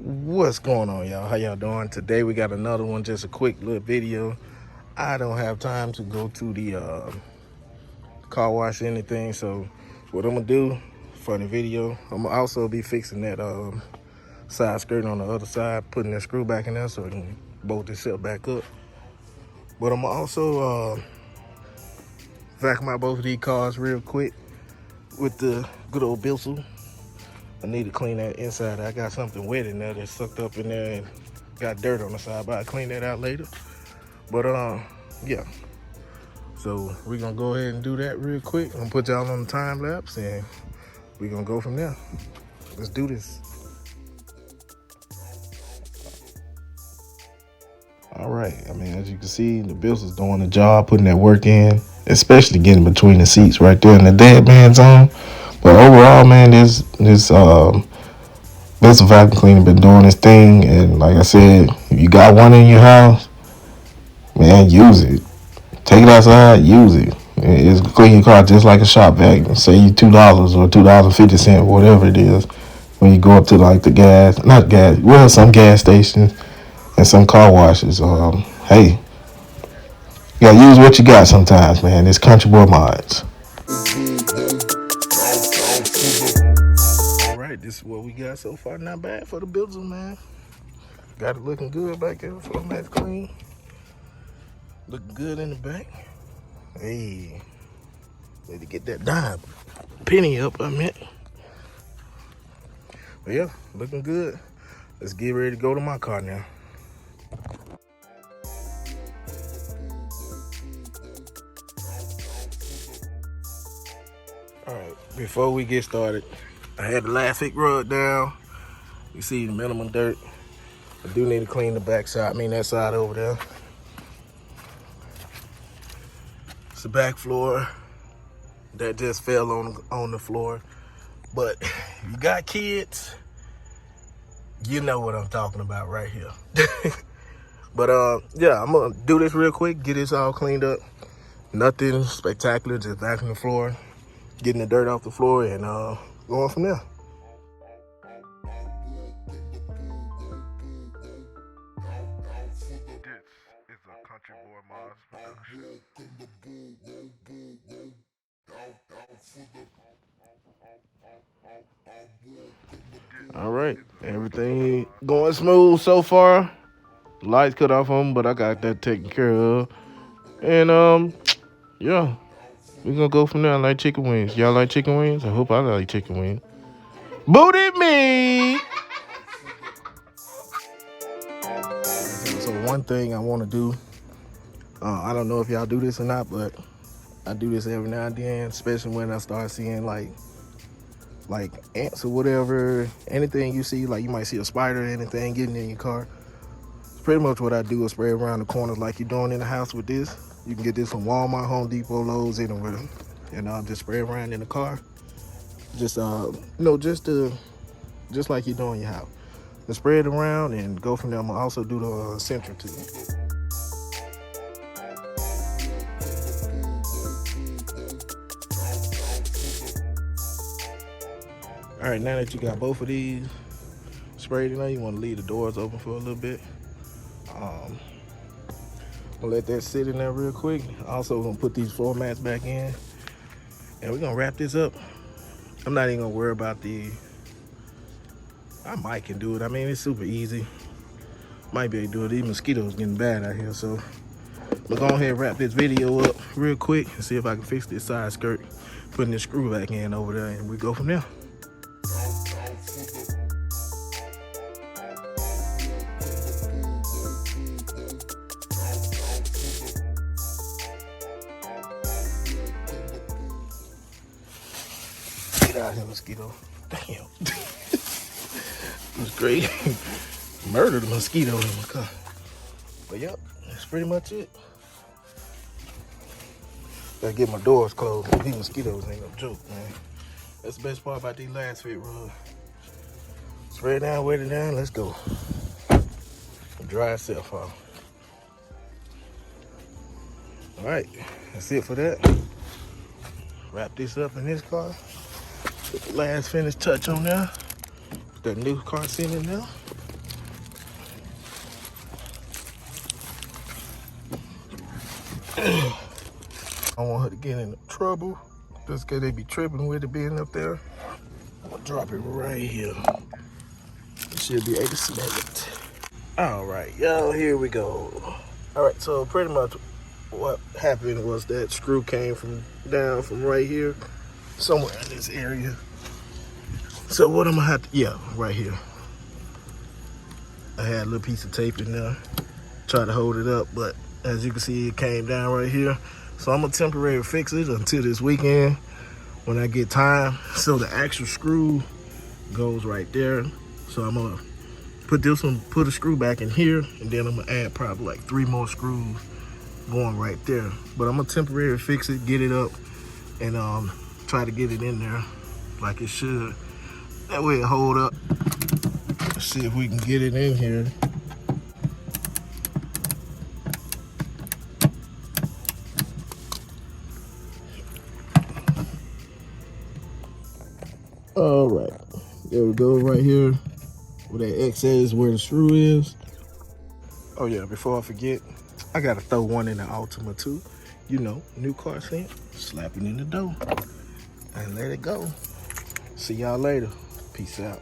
What's going on, y'all? How y'all doing? Today we got another one, just a quick little video. I don't have time to go to the car wash or anything, so what I'm gonna do for the video, I'm gonna also be fixing that side skirt on the other side, putting that screw back in there so it can bolt itself back up. But I'm gonna also vacuum out both of these cars real quick with the good old Bissell. I need to clean that inside. I got something wet in there that's sucked up in there and got dirt on the side, but I'll clean that out later. But yeah. So we're gonna go ahead and do that real quick. I'm gonna put y'all on the time lapse and we're gonna go from there. Let's do this. All right, I mean, as you can see, the Bills is doing the job, putting that work in, especially getting between the seats right there in the dead man zone. But overall, man, this Best vacuum cleaner been doing this thing, and like I said, if you got one in your house, man, use it. Take it outside, use it. It's clean your car just like a shop vacuum. Save you $2 or $2.50, whatever it is. When you go up to like the gas, not gas, well, some gas stations and some car washes. Hey, you gotta use what you got sometimes, man. It's CountryBoyModz. All right, this is what we got so far. Not bad for the builds, man. Got it looking good back there. Format's clean. Looking good in the back. Hey, need to get that dime penny up, I meant. But yeah, looking good. Let's get ready to go to my car now. All right, before we get started, I had the elastic rug down. You see the minimum dirt. I do need to clean the back side, that side over there. It's the back floor that just fell on the floor. But if you got kids, you know what I'm talking about right here. But yeah, I'm gonna do this real quick, get this all cleaned up. Nothing spectacular, just vacuuming the floor, getting the dirt off the floor, and going from there. This is a CountryBoyModz production. All right, everything going smooth so far. Lights cut off on them, but I got that taken care of. And yeah, we're gonna go from there. I like chicken wings. Y'all like chicken wings? I hope I like chicken wings. Booty me! So one thing I want to do, I don't know if y'all do this or not, but I do this every now and then, especially when I start seeing like ants or whatever, anything you see, like you might see a spider or anything getting in your car. It's pretty much what I do is spray around the corners like you're doing in the house with this. You can get this from Walmart, Home Depot, Lowe's, anywhere. And I'll just spray around in the car. Just just like you do in your house. Just spray it around and go from there. I'm gonna also do the center too. All right, now that you got both of these sprayed in there, you want to leave the doors open for a little bit. I'll let that sit in there real quick. Also, gonna put these floor mats back in, and we're gonna wrap this up. I'm not even gonna worry about I might can do it. It's super easy. Might be able to do it. These mosquitoes getting bad out here, so we'll go ahead and wrap this video up real quick and see if I can fix this side skirt, putting this screw back in over there, and we go from there. Get out here, mosquito. Damn. It was great. Murdered a mosquito in my car. But yep, that's pretty much it. Gotta get my doors closed. These mosquitoes ain't no joke, man. That's the best part about these last fit rugs. Spray it down, wet it down, let's go. Dry itself off. All right, that's it for that. Wrap this up in this car. Put the last finish touch on there. Put that new car seat in there. I don't want her to get into trouble. Just because they be tripping with it being up there. I'm gonna drop it right here. You should be able to see that. All right, y'all, here we go. All right, so pretty much what happened was that screw came down from right here, somewhere in this area. So what I'm gonna have to, yeah, right here. I had a little piece of tape in there, try to hold it up, but as you can see, it came down right here. So I'm gonna temporarily fix it until this weekend when I get time. So the actual screw goes right there. So I'm gonna put this one, put a screw back in here, and then I'm gonna add probably like 3 more screws going right there. But I'm gonna temporarily fix it, get it up, and try to get it in there like it should. That way it hold up. Let's see if we can get it in here. All right, there we go, right here where that X is, where the screw is. Oh yeah, before I forget, I gotta throw one in the Altima too. You know, new car scent, slap it in the door and let it go. See y'all later. Peace out.